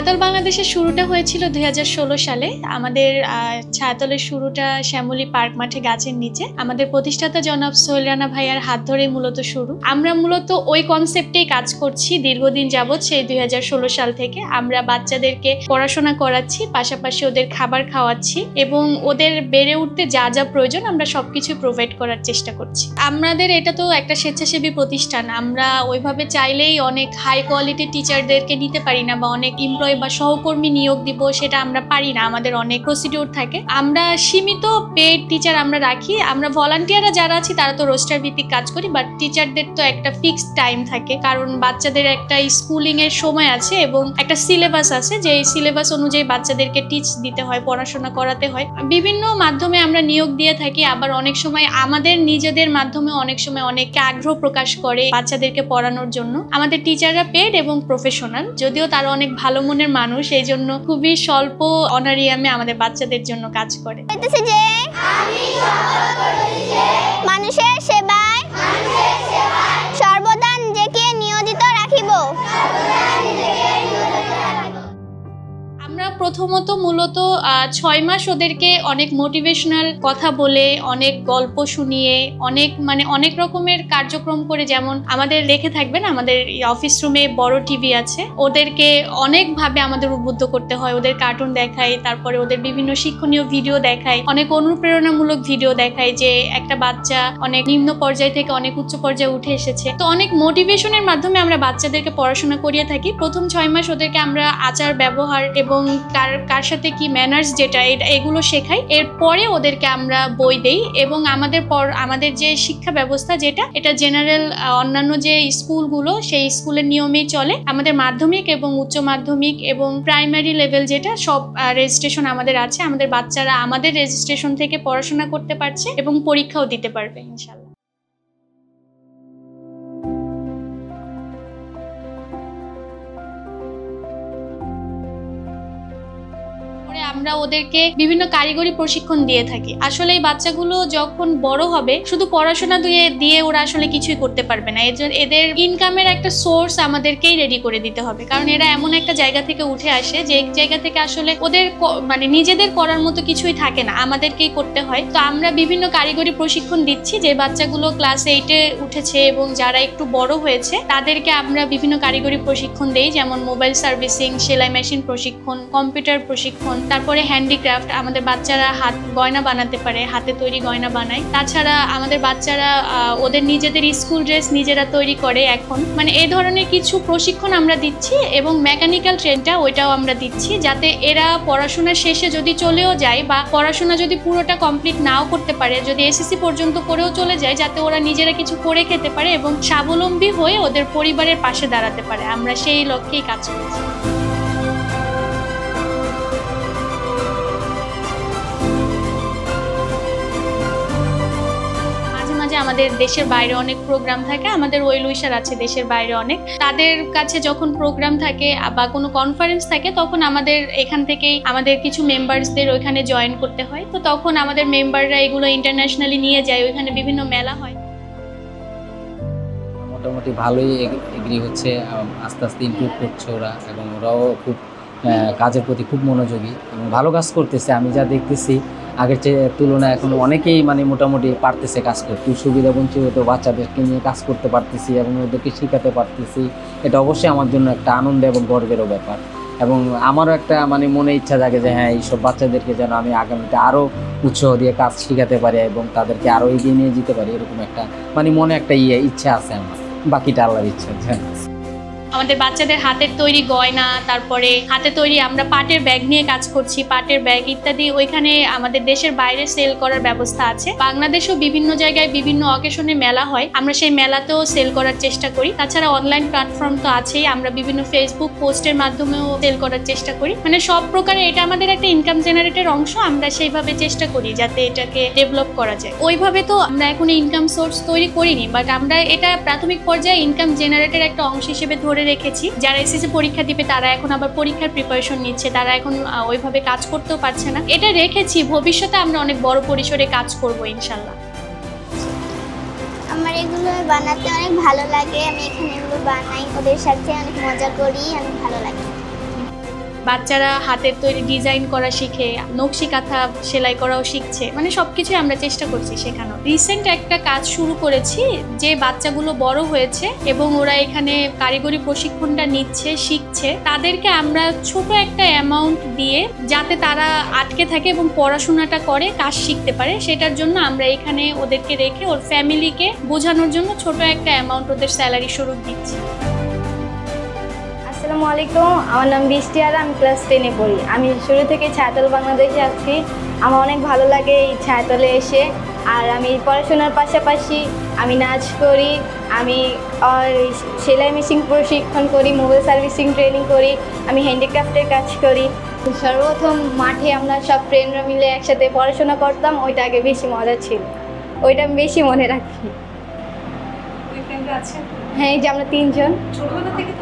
ছায়াতল বাংলাদেশের শুরুটা হয়েছিল 2016 সালে। আমাদের ছায়াতলের শুরুটা শ্যামলী পার্ক মাঠে গাছের নিচে। আমাদের প্রতিষ্ঠাতা জনাব সোহেল রানা ভাইয়ার হাত ধরেই মূলত শুরু। আমরা মূলত ওই কনসেপ্টেই কাজ করছি দীর্ঘদিন যাবৎ, সেই 2016 সাল থেকে। আমরা বাচ্চাদেরকে পড়াশোনা করাচ্ছি, পাশাপাশি ওদের খাবার খাওয়াচ্ছি এবং ওদের বেড়ে উঠতে যা যা প্রয়োজন আমরা সবকিছু প্রোভাইড করার চেষ্টা করছি। আমাদের এটা তো একটা স্বেচ্ছাসেবী প্রতিষ্ঠান, আমরা ওইভাবে চাইলেই অনেক হাই কোয়ালিটি টিচারদেরকে নিতে পারি না বা অনেক এমপ্লয়ি বা সহকর্মী নিয়োগ দিব সেটা আমরা পারি না। আমাদের অনেক প্রসিডিউর থাকে। আমরা সীমিত পেইড টিচার আমরা রাখি। আমরা ভলান্টিয়াররা যারা আছি তারা তো রোস্টার ভিত্তিক কাজ করি, বাট টিচারদের তো একটা ফিক্সড টাইম থাকে, কারণ বাচ্চাদের একটা স্কুলিং এর সময় আছে এবং একটা সিলেবাস আছে, যে সিলেবাস অনুযায়ী বাচ্চাদেরকে টিচ দিতে হয়, পড়াশোনা করাতে হয়। বিভিন্ন মাধ্যমে আমরা নিয়োগ দিয়ে থাকি। আবার অনেক সময় আমাদের নিজেদের মাধ্যমে অনেক সময় অনেকে আগ্রহ প্রকাশ করে বাচ্চাদেরকে পড়ানোর জন্য। আমাদের টিচাররা পেড এবং প্রফেশনাল, যদিও তারা অনেক ভালো মনের মানুষ, এই জন্য খুবই স্বল্প অনারিয়ামে আমাদের বাচ্চাদের জন্য কাজ করে। মানুষের সেবায় সর্বদা নিজেকে নিয়োজিত রাখিব। আমরা প্রথমত মূলত 6 মাস ওদেরকে অনেক মোটিভেশনাল কথা বলে, অনেক গল্প শুনিয়ে, অনেক রকমের কার্যক্রম করে, যেমন আমাদের দেখে থাকবেন আমাদের অফিস রুমে বড় টিভি আছে, ওদেরকে অনেকভাবে আমাদের উদ্বুদ্ধ করতে হয়। ওদের কার্টুন দেখাই, তারপরে ওদের বিভিন্ন শিক্ষণীয় ভিডিও দেখাই, অনেক অনুপ্রেরণামূলক ভিডিও দেখাই, যে একটা বাচ্চা অনেক নিম্ন পর্যায় থেকে অনেক উচ্চ পর্যায়ে উঠে এসেছে। তো অনেক মোটিভেশনের মাধ্যমে আমরা বাচ্চাদেরকে পড়াশোনা করিয়ে থাকি। প্রথম 6 মাস ওদেরকে আমরা আচার ব্যবহার এবং কার সাথে কি ম্যানার্স যেটা এগুলো শেখাই। এরপরে ওদেরকে আমরা বই দেই এবং আমাদের যে শিক্ষা ব্যবস্থা যেটা, এটা জেনারেল অন্যান্য যে স্কুলগুলো সেই স্কুলের নিয়মেই চলে। আমাদের মাধ্যমিক এবং উচ্চ মাধ্যমিক এবং প্রাইমারি লেভেল যেটা, সব রেজিস্ট্রেশন আমাদের আছে। আমাদের বাচ্চারা আমাদের রেজিস্ট্রেশন থেকে পড়াশোনা করতে পারছে এবং পরীক্ষাও দিতে পারবে ইনশাআল্লাহ। আমরা ওদেরকে বিভিন্ন কারিগরি প্রশিক্ষণ দিয়ে থাকি। আসলে এই বাচ্চাগুলো যখন বড় হবে শুধু পড়াশোনা দিয়ে ওরা আসলে কিছুই করতে পারবে না। এদের ইনকামের একটা সোর্স আমাদেরকেই রেডি করে দিতে হবে, কারণ এরা এমন একটা জায়গা থেকে উঠে আসে যে জায়গা থেকে আসলে ওদের নিজেদের করার মতো কিছুই থাকে না, আমাদেরকেই করতে হয়। তো আমরা বিভিন্ন কারিগরি প্রশিক্ষণ দিচ্ছি। যে বাচ্চাগুলো ক্লাস 8-এ উঠেছে এবং যারা একটু বড় হয়েছে তাদেরকে আমরা বিভিন্ন কারিগরি প্রশিক্ষণ দেই, যেমন মোবাইল সার্ভিসিং, সেলাই মেশিন প্রশিক্ষণ, কম্পিউটার প্রশিক্ষণ, তারপরে হ্যান্ডিক্রাফট। আমাদের বাচ্চারা গয়না বানাতে পারে, হাতে তৈরি গয়না বানায়। তাছাড়া আমাদের বাচ্চারা ওদের নিজেদের স্কুল ড্রেস নিজেরা তৈরি করে এখন। এই ধরনের কিছু প্রশিক্ষণ আমরা দিচ্ছি এবং মেকানিক্যাল ট্রেনটা ওইটাও আমরা দিচ্ছি, যাতে এরা পড়াশোনা শেষে যদি চলেও যায় বা পড়াশোনা যদি পুরোটা কমপ্লিট নাও করতে পারে, যদি এসএসসি পর্যন্ত করেও চলে যায়, যাতে ওরা নিজেরা কিছু করে খেতে পারে এবং স্বাবলম্বী হয়ে ওদের পরিবারের পাশে দাঁড়াতে পারে। আমরা সেই লক্ষ্যেই কাজ করছি। আমাদের দেশের বাইরে অনেক প্রোগ্রাম থাকে, আমাদের ওয়েল উইশার আছে দেশের বাইরে অনেক। তাদের কাছে যখন প্রোগ্রাম থাকে বা কোনো কনফারেন্স থাকে, তখন আমাদের এখান থেকেই আমাদের কিছু মেম্বারসদের ওইখানে জয়েন করতে হয়। তো তখন আমাদের মেম্বাররা এগুলো ইন্টারন্যাশনালি নিয়ে যায়, ওইখানে বিভিন্ন মেলা হয়। মোটামুটি ভালোই এগ্রি হচ্ছে, আস্তে আস্তে ইমপ্রুভ করছে ওরা এবং ওরাও খুব কাজের প্রতি খুব মনোযোগী এবং ভালো কাজ করতেছে। আমি যা দেখতেছি আগের তুলনায় এখন অনেকেই মোটামুটি পারতেছে কাজ করতে। সুবিধা বঞ্চিত বাচ্চাদেরকে নিয়ে কাজ করতে পারতেছি এবং ওদেরকে শেখাতে পারতেছি। এটা অবশ্যই আমার জন্য একটা আনন্দ এবং গর্বেরও ব্যাপার। এবং আমারও একটা মনে ইচ্ছা জাগে যে হ্যাঁ, এইসব বাচ্চাদেরকে যেন আমি আগামীতে আরও উৎসাহ দিয়ে কাজ শেখাতে পারি এবং তাদেরকে আরও এগিয়ে নিয়ে যেতে পারি, এরকম একটা মনে একটা ইচ্ছা আছে আমার। বাকিটা আল্লাহর ইচ্ছা। আমাদের বাচ্চাদের হাতের তৈরি গয়না, তারপরে হাতে তৈরি আমরা পাটের ব্যাগ নিয়ে কাজ করছি, পাটের ব্যাগ ইত্যাদি ওইখানে আমাদের দেশের বাইরে সেল করার ব্যবস্থা আছে। বাংলাদেশেও বিভিন্ন জায়গায় বিভিন্ন অকেশনে মেলা হয়, আমরা সেই মেলাতেও সেল করার চেষ্টা করি। তাছাড়া অনলাইন প্ল্যাটফর্ম তো আছেই, আমরা বিভিন্ন ফেসবুক পোস্টের মাধ্যমেও সেল করার চেষ্টা করি। সব প্রকারে এটা আমাদের একটা ইনকাম জেনারেটের অংশ। আমরা সেইভাবে চেষ্টা করি যাতে এটাকে ডেভেলপ করা যায়। ওইভাবে তো আমরা এখন ইনকাম সোর্স তৈরি করিনি, বাট আমরা এটা প্রাথমিক পর্যায়ে ইনকাম জেনারেটের একটা অংশ হিসেবে ধরে রেখেছি। যারা এসএসসি পরীক্ষা দিবে তারা এখন আবার পরীক্ষার প্রিপারেশন নিচ্ছে, তারা এখন ওইভাবে কাজ করতেও পারছে না। এটা রেখেছি, ভবিষ্যতে আমরা অনেক বড় পরিসরে কাজ করব ইনশাল্লাহ। আমার এগুলো বানাতে অনেক ভালো লাগে, আমি এখানে এগুলো বানাই, ওদের সাথে অনেক মজা করি, অনেক ভালো লাগে। বাচ্চারা হাতের তৈরি ডিজাইন করা শিখে, নকশি কাঁথা সেলাই করাও শিখছে, মানে সবকিছুই আমরা চেষ্টা করছি শেখানো। রিসেন্ট একটা কাজ শুরু করেছি, যে বাচ্চাগুলো বড় হয়েছে এবং ওরা এখানে কারিগরি প্রশিক্ষণটা নিচ্ছে, শিখছে, তাদেরকে আমরা ছোট একটা অ্যামাউন্ট দিয়ে যাতে তারা আটকে থাকে এবং পড়াশোনাটা করে, কাজ শিখতে পারে, সেটার জন্য আমরা এখানে ওদেরকে রেখে ওর ফ্যামিলিকে বোঝানোর জন্য ছোট একটা অ্যামাউন্ট ওদের স্যালারি স্বরূপ দিচ্ছি। আসসালামু আলাইকুম, আমার নাম বৃষ্টি আর আমি ক্লাস 10-এ পড়ি। আমি শুরু থেকে ছায়াতল বাংলাদেশে আছি। আমার অনেক ভালো লাগে এই ছায়াতলে এসে। আর আমি পড়াশোনার পাশাপাশি আমি নাচ করি, আমি সেলাই মেশিন প্রশিক্ষণ করি, মোবাইল সার্ভিসিং ট্রেনিং করি, আমি হ্যান্ডিক্রাফটের কাজ করি। সর্বপ্রথম মাঠে আমরা সব ফ্রেন্ডরা মিলে একসাথে পড়াশোনা করতাম, ওইটা আগে বেশি মজা ছিল, ওইটা আমি বেশি মনে রাখি। হ্যাঁ, এই যে আমরা 3 জন। ছোটবেলা থেকে